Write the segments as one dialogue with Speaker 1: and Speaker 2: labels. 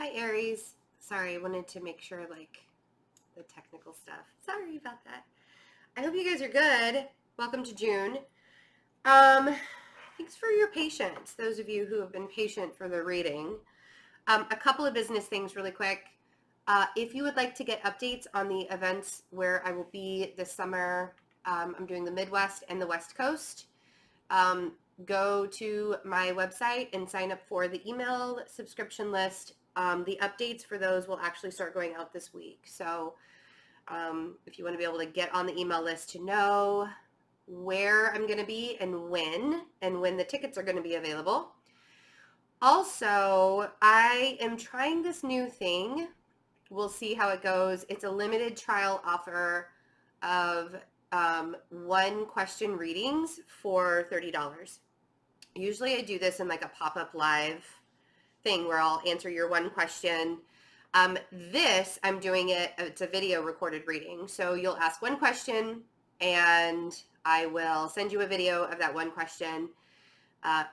Speaker 1: Hi, Aries. Sorry, I wanted to make sure, the technical stuff. Sorry about that. I hope you guys are good. Welcome to June. Thanks for your patience, those of you who have been patient for the reading. A couple of business things really quick. If you would like to get updates on the events where I will be this summer, I'm doing the Midwest and the West Coast. Go to my website and sign up for the email subscription list. The updates for those will actually start going out this week. So if you want to be able to get on the email list to know where I'm going to be and when the tickets are going to be available. Also, I am trying this new thing. We'll see how it goes. It's a limited trial offer of one question readings for $30. Usually I do this in like a pop-up live thing where I'll answer your one question. This, I'm doing it's a video recorded reading. So you'll ask one question and I will send you a video of that one question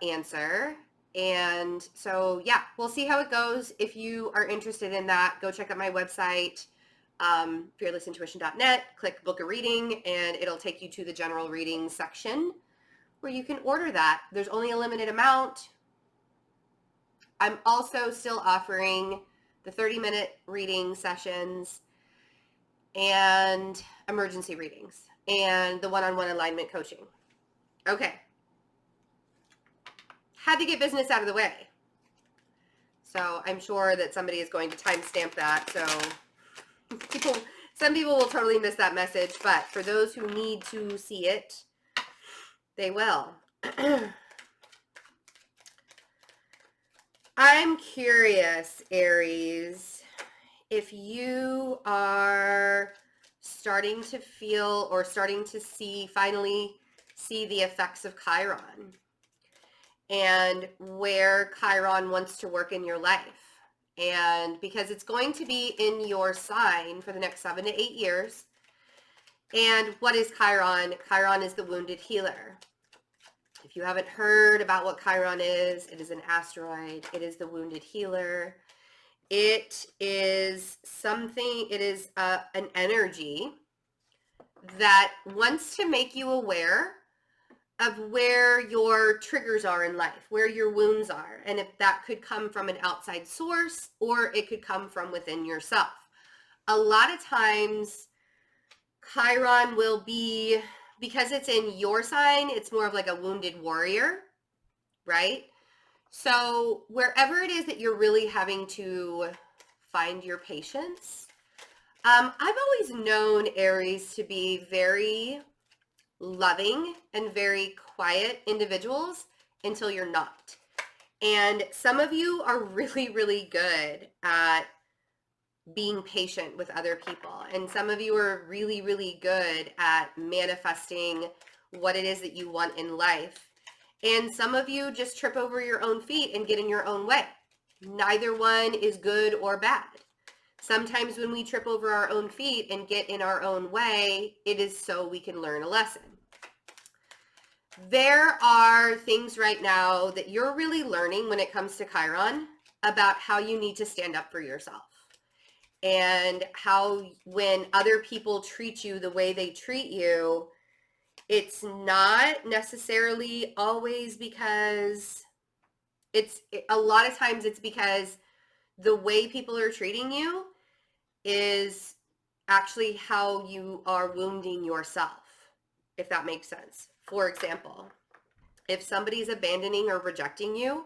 Speaker 1: answer. And so, yeah, we'll see how it goes. If you are interested in that, go check out my website, fearlessintuition.net, click book a reading, and it'll take you to the general reading section where you can order that. There's only a limited amount. I'm also still offering the 30-minute reading sessions and emergency readings and the one-on-one alignment coaching. Okay. Had to get business out of the way. So I'm sure that somebody is going to timestamp that. So some people will totally miss that message, but for those who need to see it, they will. I'm curious, Aries, if you are starting to feel or starting to finally see the effects of Chiron and where Chiron wants to work in your life. And because it's going to be in your sign for the next 7 to 8 years. And what is Chiron? Chiron is the wounded healer. If you haven't heard about what Chiron is, it is an asteroid. It is the wounded healer. It is something, it is an energy that wants to make you aware of where your triggers are in life, where your wounds are. And if that could come from an outside source or it could come from within yourself. A lot of times Chiron will be, because it's in your sign, it's more of like a wounded warrior, right? So wherever it is that you're really having to find your patience, I've always known Aries to be very loving and very quiet individuals until you're not. And some of you are really, really good at being patient with other people. And some of you are really, really good at manifesting what it is that you want in life. And some of you just trip over your own feet and get in your own way. Neither one is good or bad. Sometimes when we trip over our own feet and get in our own way, it is so we can learn a lesson. There are things right now that you're really learning when it comes to Chiron about how you need to stand up for yourself. And how when other people treat you the way they treat you, it's not necessarily always because a lot of times it's because the way people are treating you is actually how you are wounding yourself, if that makes sense. For example, if somebody's abandoning or rejecting you,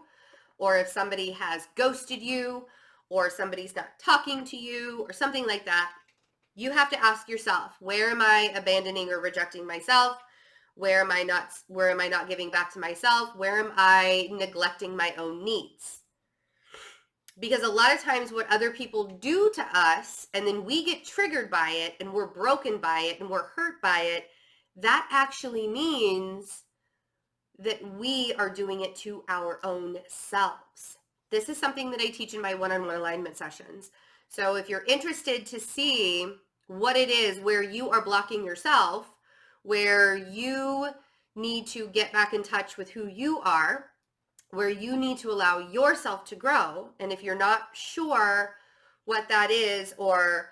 Speaker 1: or if somebody has ghosted you, or somebody's not talking to you, or something like that, you have to ask yourself, where am I abandoning or rejecting myself? Where am I not giving back to myself? Where am I neglecting my own needs? Because a lot of times what other people do to us, and then we get triggered by it, and we're broken by it, and we're hurt by it, that actually means that we are doing it to our own selves. This is something that I teach in my one-on-one alignment sessions. So if you're interested to see what it is where you are blocking yourself, where you need to get back in touch with who you are, where you need to allow yourself to grow. And if you're not sure what that is, or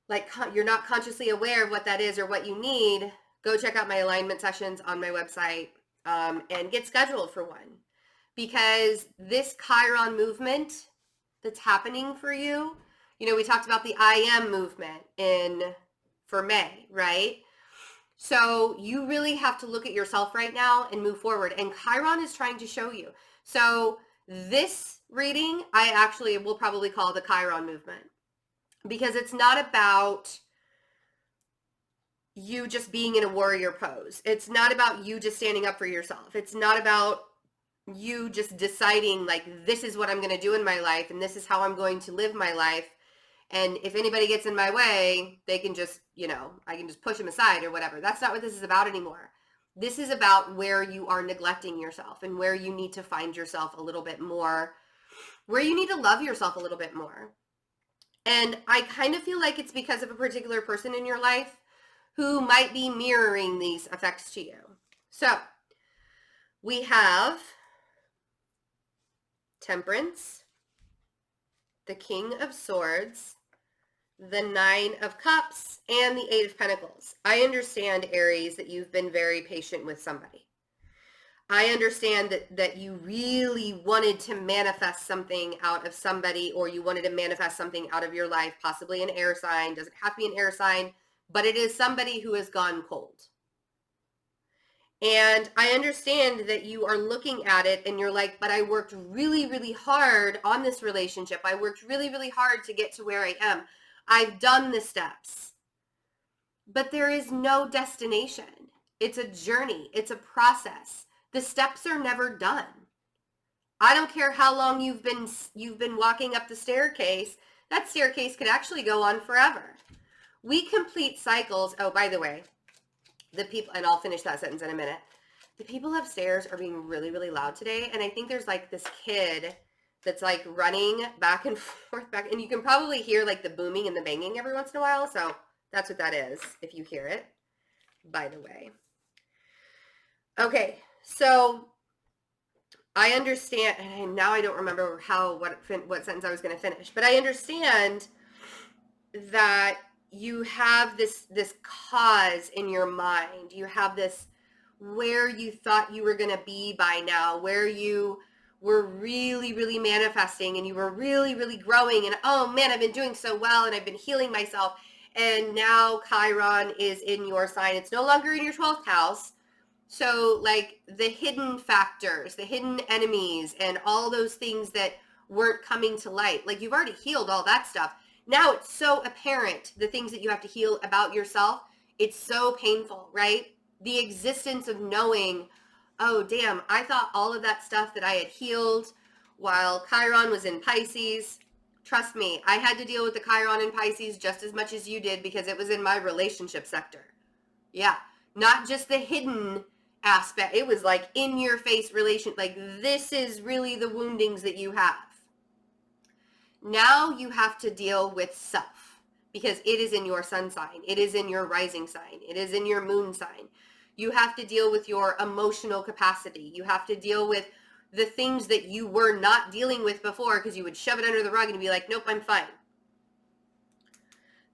Speaker 1: like you're not consciously aware of what that is or what you need, go check out my alignment sessions on my website, and get scheduled for one. Because this Chiron movement that's happening for you, we talked about the I am movement for May, right? So you really have to look at yourself right now and move forward. And Chiron is trying to show you. So this reading, I actually will probably call the Chiron movement, because it's not about you just being in a warrior pose. It's not about you just standing up for yourself. It's not about you just deciding like, this is what I'm going to do in my life and this is how I'm going to live my life. And if anybody gets in my way, they can just, I can just push them aside or whatever. That's not what this is about anymore. This is about where you are neglecting yourself and where you need to find yourself a little bit more, where you need to love yourself a little bit more. And I kind of feel like it's because of a particular person in your life who might be mirroring these effects to you. So we have Temperance, the King of Swords, the Nine of Cups, and the Eight of Pentacles. I understand, Aries, that you've been very patient with somebody. I understand that you really wanted to manifest something out of somebody, or you wanted to manifest something out of your life, possibly an air sign. Doesn't have to be an air sign, but it is somebody who has gone cold. And I understand that you are looking at it and you're like, but I worked really, really hard on this relationship. I worked really, really hard to get to where I am. I've done the steps. But there is no destination. It's a journey. It's a process. The steps are never done. I don't care how long you've been walking up the staircase. That staircase could actually go on forever. We complete cycles. Oh, by the way, the people, and I'll finish that sentence in a minute. The people upstairs are being really, really loud today. And I think there's like this kid that's like running back and forth, and you can probably hear like the booming and the banging every once in a while. So that's what that is, if you hear it, by the way. Okay, so I understand, and now I don't remember what sentence I was going to finish, but I understand that you have this cause in your mind. You have this where you thought you were going to be by now, where you were really, really manifesting and you were really, really growing, and oh man, I've been doing so well and I've been healing myself. And now Chiron is in your sign. It's no longer in your 12th house. So like the hidden factors, the hidden enemies, and all those things that weren't coming to light, like you've already healed all that stuff. Now it's so apparent, the things that you have to heal about yourself. It's so painful, right? The existence of knowing, oh damn, I thought all of that stuff that I had healed while Chiron was in Pisces. Trust me, I had to deal with the Chiron in Pisces just as much as you did, because it was in my relationship sector. Yeah, not just the hidden aspect. It was like in your face relation, like this is really the woundings that you have. Now you have to deal with self, because it is in your sun sign. It is in your rising sign. It is in your moon sign. You have to deal with your emotional capacity. You have to deal with the things that you were not dealing with before, because you would shove it under the rug and be like, nope, I'm fine.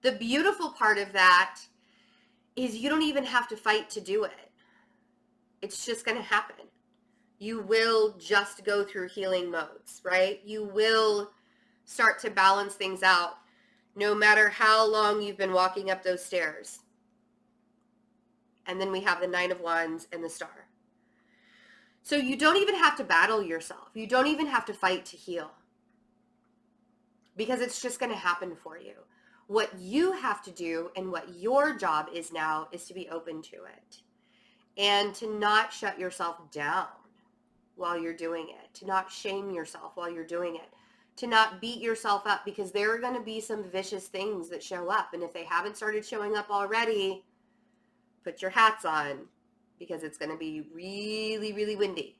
Speaker 1: The beautiful part of that is you don't even have to fight to do it. It's just going to happen. You will just go through healing modes, right? You will start to balance things out no matter how long you've been walking up those stairs. And then we have the Nine of Wands and the Star. So you don't even have to battle yourself. You don't even have to fight to heal, because it's just going to happen for you. What you have to do and what your job is now is to be open to it, and to not shut yourself down while you're doing it, to not shame yourself while you're doing it, to not beat yourself up, because there are going to be some vicious things that show up. And if they haven't started showing up already, put your hats on, because it's going to be really, really windy.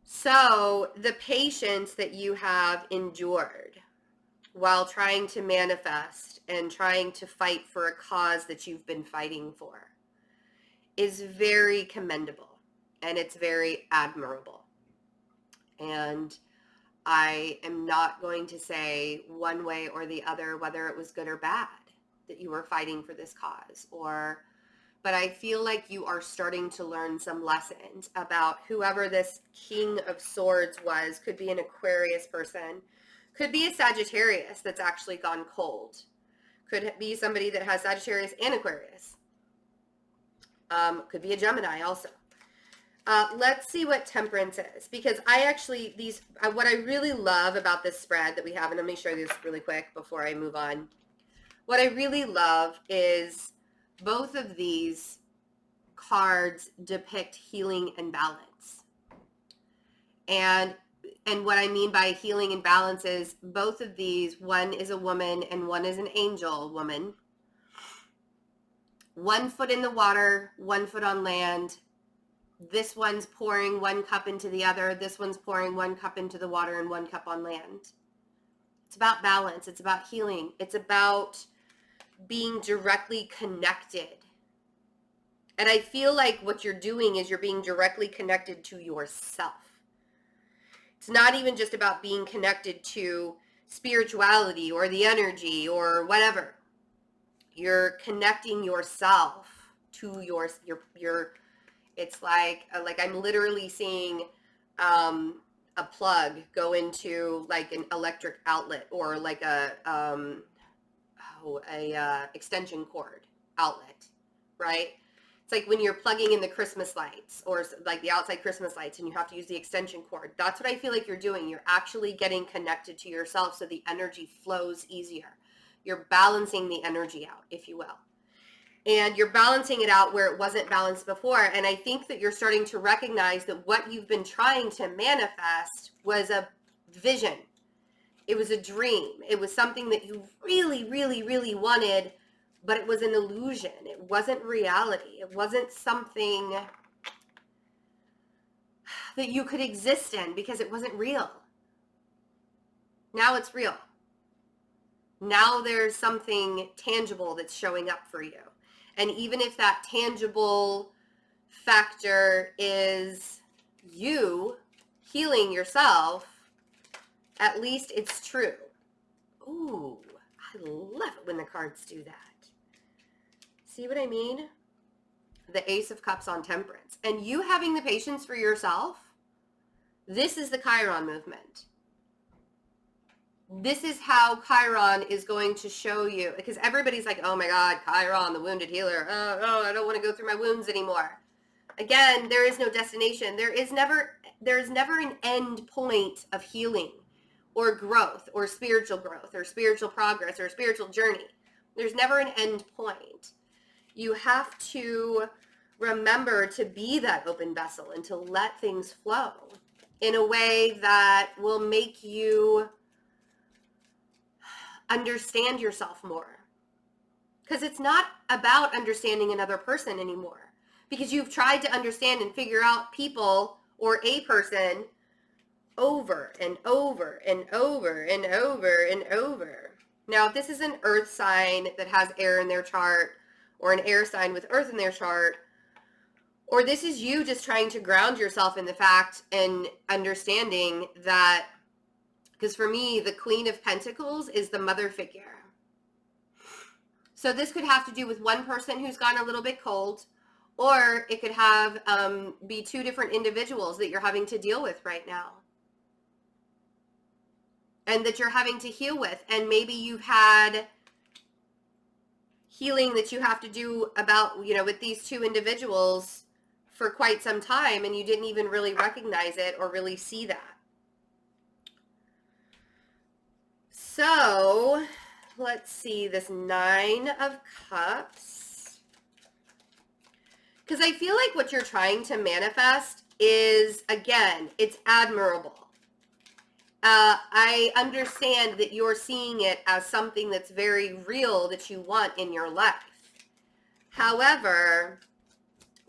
Speaker 1: So the patience that you have endured while trying to manifest and trying to fight for a cause that you've been fighting for is very commendable. and it's very admirable. And I am not going to say one way or the other whether it was good or bad that you were fighting for this cause, but I feel like you are starting to learn some lessons about whoever this King of Swords was. Could be an Aquarius person, could be a Sagittarius that's actually gone cold, could be somebody that has Sagittarius and Aquarius, could be a Gemini also. Let's see what Temperance is, because I actually, what I really love about this spread that we have, and let me show you this really quick before I move on. What I really love is both of these cards depict healing and balance. And what I mean by healing and balance is both of these, one is a woman and one is an angel woman. 1 foot in the water, 1 foot on land. This one's pouring 1 cup into the other. This one's pouring 1 cup into the water and 1 cup on land. It's about balance. It's about healing. It's about being directly connected. And I feel like what you're doing is you're being directly connected to yourself. It's not even just about being connected to spirituality or the energy or whatever. You're connecting yourself to your it's like I'm literally seeing a plug go into like an electric outlet, or like a extension cord outlet, right? It's like when you're plugging in the Christmas lights, or like the outside Christmas lights, and you have to use the extension cord. That's what I feel like you're doing. You're actually getting connected to yourself so the energy flows easier. You're balancing the energy out, if you will. And you're balancing it out where it wasn't balanced before. And I think that you're starting to recognize that what you've been trying to manifest was a vision. It was a dream. It was something that you really, really, really wanted, but it was an illusion. It wasn't reality. It wasn't something that you could exist in because it wasn't real. Now it's real. Now there's something tangible that's showing up for you. And even if that tangible factor is you healing yourself, at least it's true. Ooh, I love it when the cards do that. See what I mean? The Ace of Cups on Temperance. And you having the patience for yourself, this is the Chiron movement. This is how Chiron is going to show you, because everybody's like, oh my God, Chiron, the wounded healer. Oh, I don't want to go through my wounds anymore. Again, there is no destination. There is never an end point of healing or growth or spiritual progress or spiritual journey. There's never an end point. You have to remember to be that open vessel and to let things flow in a way that will make you understand yourself more. Because it's not about understanding another person anymore. Because you've tried to understand and figure out people or a person over and over and over and over and over. Now, if this is an earth sign that has air in their chart, or an air sign with earth in their chart, or this is you just trying to ground yourself in the fact and understanding that, because for me, the Queen of Pentacles is the mother figure. So this could have to do with one person who's gone a little bit cold, or it could have be 2 different individuals that you're having to deal with right now, and that you're having to heal with. And maybe you've had healing that you have to do about, with these 2 individuals for quite some time, and you didn't even really recognize it or really see that. So let's see this 9 of Cups. Because I feel like what you're trying to manifest is, again, it's admirable. I understand that you're seeing it as something that's very real that you want in your life. However,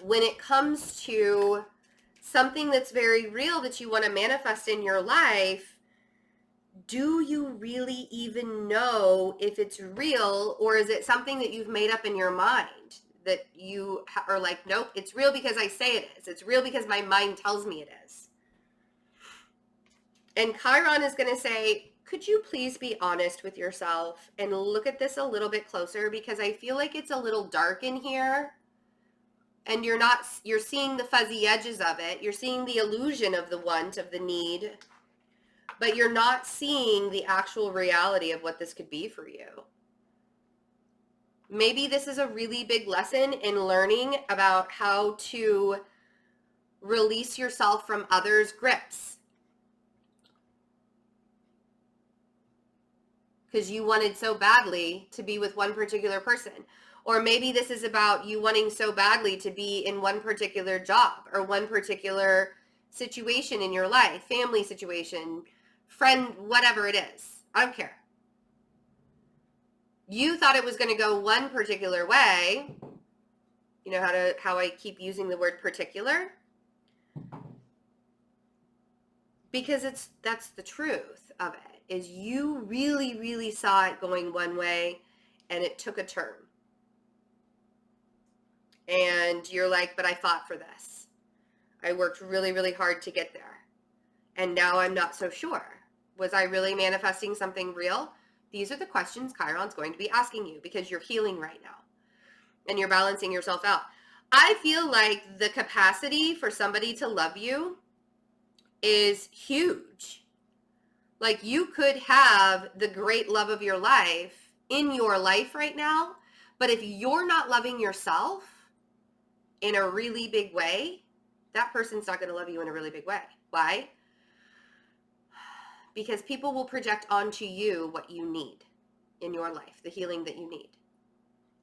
Speaker 1: when it comes to something that's very real that you want to manifest in your life, do you really even know if it's real, or is it something that you've made up in your mind? that you are like, nope, it's real because I say it is. It's real because my mind tells me it is. And Chiron is going to say, could you please be honest with yourself and look at this a little bit closer, because I feel like it's a little dark in here and you're seeing the fuzzy edges of it. You're seeing the illusion of the want, of the need, but you're not seeing the actual reality of what this could be for you. Maybe this is a really big lesson in learning about how to release yourself from others' grips, because you wanted so badly to be with one particular person. Or maybe this is about you wanting so badly to be in one particular job or one particular situation in your life, family situation, friend, whatever it is. I don't care. You thought it was going to go one particular way. You know how I keep using the word particular? Because that's the truth of it, is you really, really saw it going one way and it took a turn. And you're like, but I fought for this. I worked really, really hard to get there. And now I'm not so sure. Was I really manifesting something real? These are the questions Chiron's going to be asking you, because you're healing right now and you're balancing yourself out. I feel like the capacity for somebody to love you is huge. Like, you could have the great love of your life in your life right now, but if you're not loving yourself in a really big way, that person's not going to love you in a really big way. Why? Because people will project onto you what you need in your life, the healing that you need.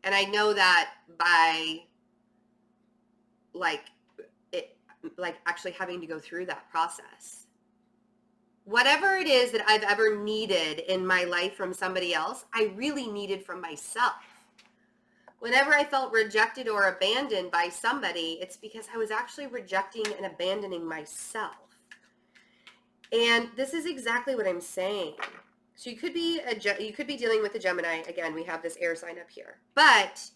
Speaker 1: And I know that by actually having to go through that process. Whatever it is that I've ever needed in my life from somebody else, I really needed from myself. Whenever I felt rejected or abandoned by somebody, it's because I was actually rejecting and abandoning myself. And this is exactly what I'm saying. So you could be dealing with a Gemini. Again, we have this air sign up here. But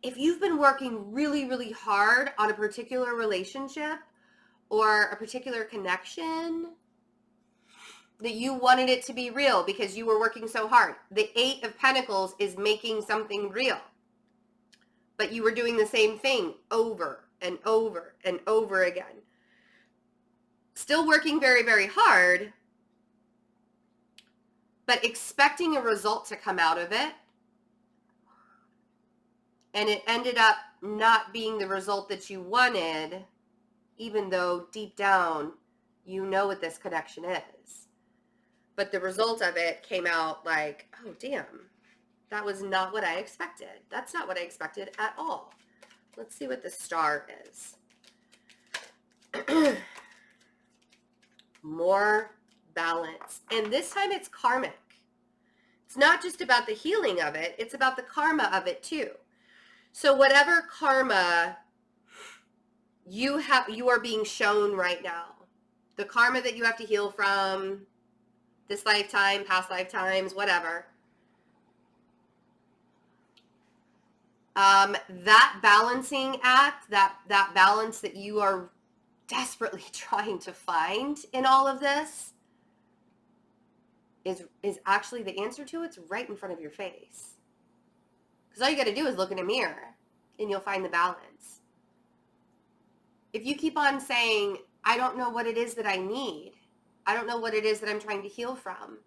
Speaker 1: if you've been working really, really hard on a particular relationship or a particular connection, that you wanted it to be real because you were working so hard. The 8 of Pentacles is making something real. But you were doing the same thing over and over and over again. Still working very, very hard, but expecting a result to come out of it. And it ended up not being the result that you wanted, even though deep down you know what this connection is. But the result of it came out like, oh, damn, that was not what I expected. That's not what I expected at all. Let's see what the star is. More balance. And this time it's karmic. It's not just about the healing of it, it's about the karma of it too. So whatever karma you are being shown right now, the karma that you have to heal from this lifetime, past lifetimes, whatever, that balancing act, that balance that you are desperately trying to find in all of this is actually the answer to it's right in front of your face. Because all you got to do is look in a mirror and you'll find the balance. If you keep on saying, I don't know what it is that I need, I don't know what it is that I'm trying to heal from,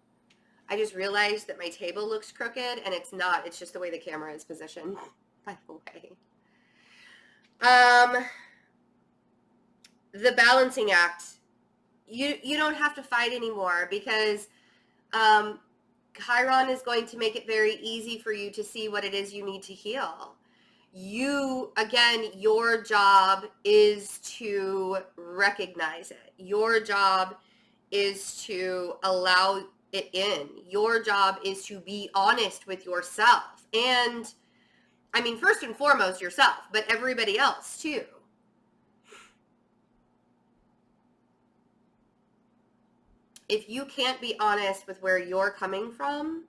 Speaker 1: I just realized that my table looks crooked, and it's not. It's just the way the camera is positioned, by the way. The balancing act, you don't have to fight anymore, because Chiron is going to make it very easy for you to see what it is you need to heal. Your job is to recognize it. Your job is to allow it in. Your job is to be honest with yourself. And I mean, first and foremost yourself, but everybody else too. If you can't be honest with where you're coming from,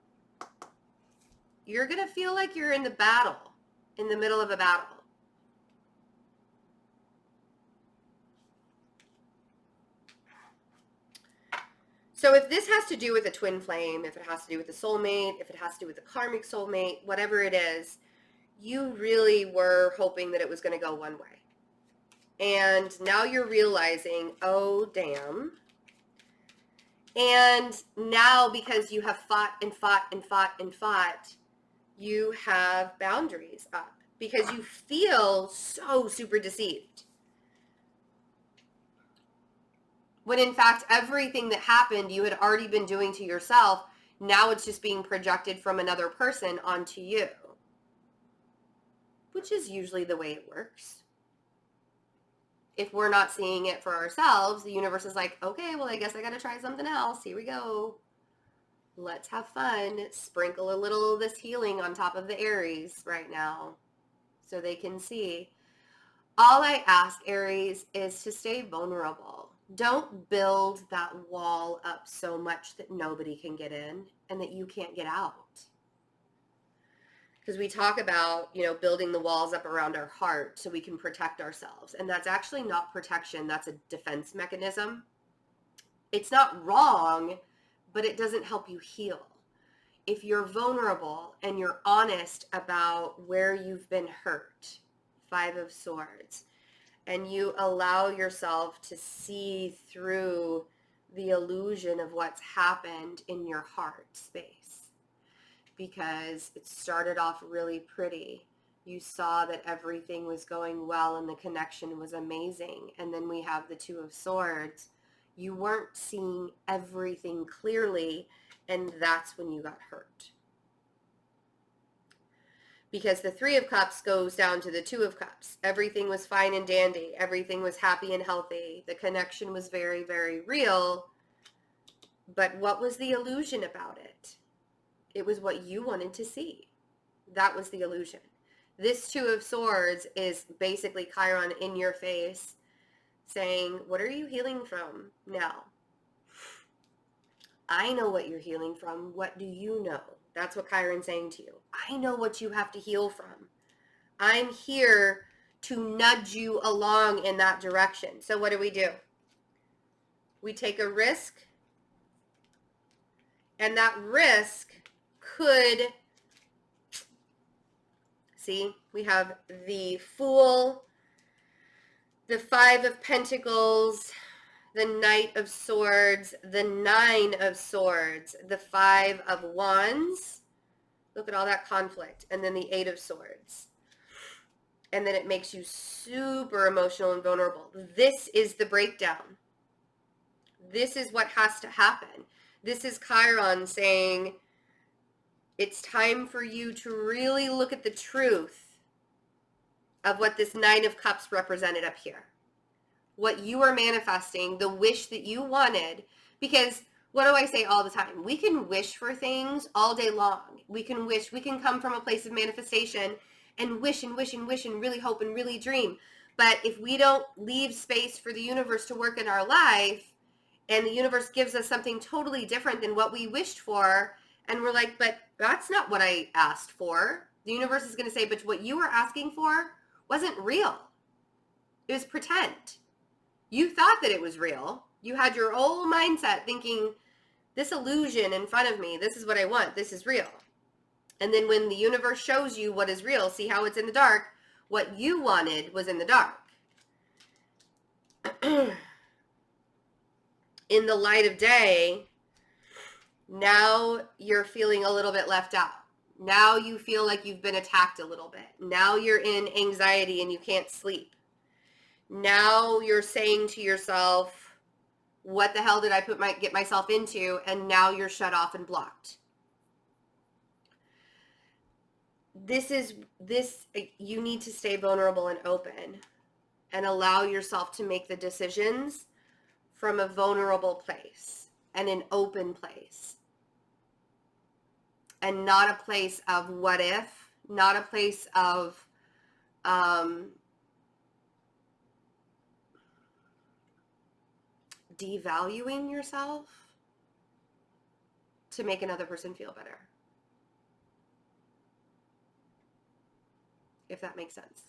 Speaker 1: you're going to feel like you're in the middle of a battle. So if this has to do with a twin flame, if it has to do with a soulmate, if it has to do with a karmic soulmate, whatever it is, you really were hoping that it was going to go one way. And now you're realizing, oh, damn. And now because you have fought and fought and fought and fought, you have boundaries up because you feel so super deceived. When in fact, everything that happened, you had already been doing to yourself. Now it's just being projected from another person onto you, which is usually the way it works. If we're not seeing it for ourselves, the universe is like, okay, well, I guess I got to try something else. Here we go. Let's have fun. Sprinkle a little of this healing on top of the Aries right now so they can see. All I ask, Aries, is to stay vulnerable. Don't build that wall up so much that nobody can get in and that you can't get out. Because we talk about, building the walls up around our heart so we can protect ourselves. And that's actually not protection. That's a defense mechanism. It's not wrong, but it doesn't help you heal. If you're vulnerable and you're honest about where you've been hurt, 5 of Swords, and you allow yourself to see through the illusion of what's happened in your heart space, because it started off really pretty. You saw that everything was going well and the connection was amazing. And then we have the 2 of Swords. You weren't seeing everything clearly, and that's when you got hurt. Because the 3 of Cups goes down to the 2 of Cups. Everything was fine and dandy. Everything was happy and healthy. The connection was very, very real. But what was the illusion about it? It was what you wanted to see. That was the illusion. This 2 of Swords is basically Chiron in your face saying, what are you healing from now? I know what you're healing from. What do you know? That's what Chiron's saying to you. I know what you have to heal from. I'm here to nudge you along in that direction. So what do? We take a risk, and that risk could, see, we have the Fool, the 5 of Pentacles, the Knight of Swords, the 9 of Swords, the 5 of Wands. Look at all that conflict. And then the 8 of Swords. And then it makes you super emotional and vulnerable. This is the breakdown. This is what has to happen. This is Chiron saying, it's time for you to really look at the truth of what this 9 of Cups represented up here. What you are manifesting, the wish that you wanted. Because what do I say all the time? We can wish for things all day long. We can wish, we can come from a place of manifestation and wish and wish and wish and really hope and really dream. But if we don't leave space for the universe to work in our life, and the universe gives us something totally different than what we wished for, and we're like, but that's not what I asked for. The universe is going to say, but what you were asking for wasn't real. It was pretend. You thought that it was real. You had your whole mindset thinking, this illusion in front of me, this is what I want, this is real. And then when the universe shows you what is real, see how it's in the dark, what you wanted was in the dark. In the light of day, now you're feeling a little bit left out. Now you feel like you've been attacked a little bit. Now you're in anxiety and you can't sleep. Now you're saying to yourself, what the hell did I get myself into? And now you're shut off and blocked. You need to stay vulnerable and open and allow yourself to make the decisions from a vulnerable place and an open place. And not a place of what if, not a place of devaluing yourself to make another person feel better. If that makes sense.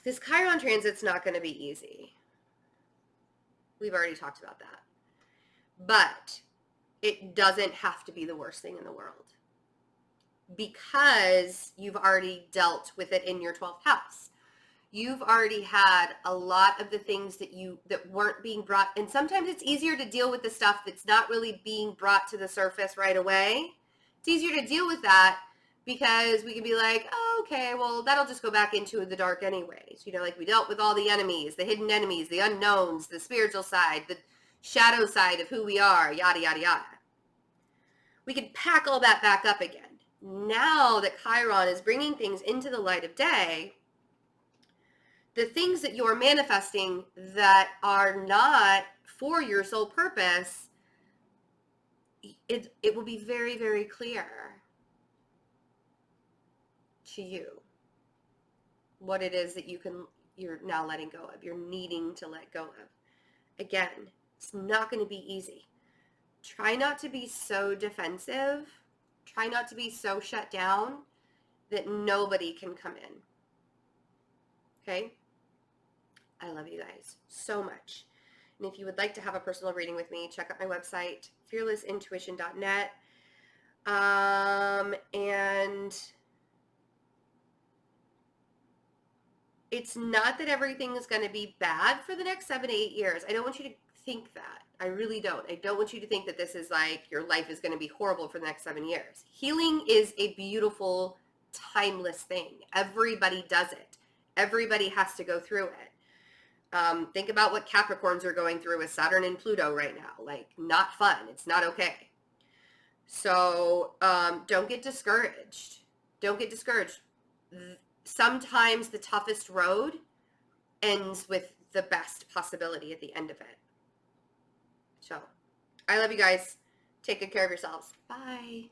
Speaker 1: This Chiron transit's not going to be easy. We've already talked about that. But it doesn't have to be the worst thing in the world, because you've already dealt with it in your 12th house. You've already had a lot of the things that weren't being brought, and sometimes it's easier to deal with the stuff that's not really being brought to the surface right away. It's easier to deal with that because we can be like, oh, okay, well, that'll just go back into the dark anyways. You know, like we dealt with all the enemies, the hidden enemies, the unknowns, the spiritual side, the shadow side of who we are, yada, yada, yada. We can pack all that back up again. Now that Chiron is bringing things into the light of day, the things that you're manifesting that are not for your sole purpose, it will be very, very clear to you what it is that you're now letting go of, you're needing to let go of. Again, it's not going to be easy. Try not to be so defensive. Try not to be so shut down that nobody can come in. Okay? I love you guys so much. And if you would like to have a personal reading with me, check out my website, fearlessintuition.net. And it's not that everything is going to be bad for the next 7 to 8 years. I don't want you to think that. I really don't. I don't want you to think that this is like your life is going to be horrible for the next 7 years. Healing is a beautiful, timeless thing. Everybody does it. Everybody has to go through it. Think about what Capricorns are going through with Saturn and Pluto right now. Like, not fun. It's not okay. So don't get discouraged. Don't get discouraged. Sometimes the toughest road ends with the best possibility at the end of it. So I love you guys. Take good care of yourselves. Bye.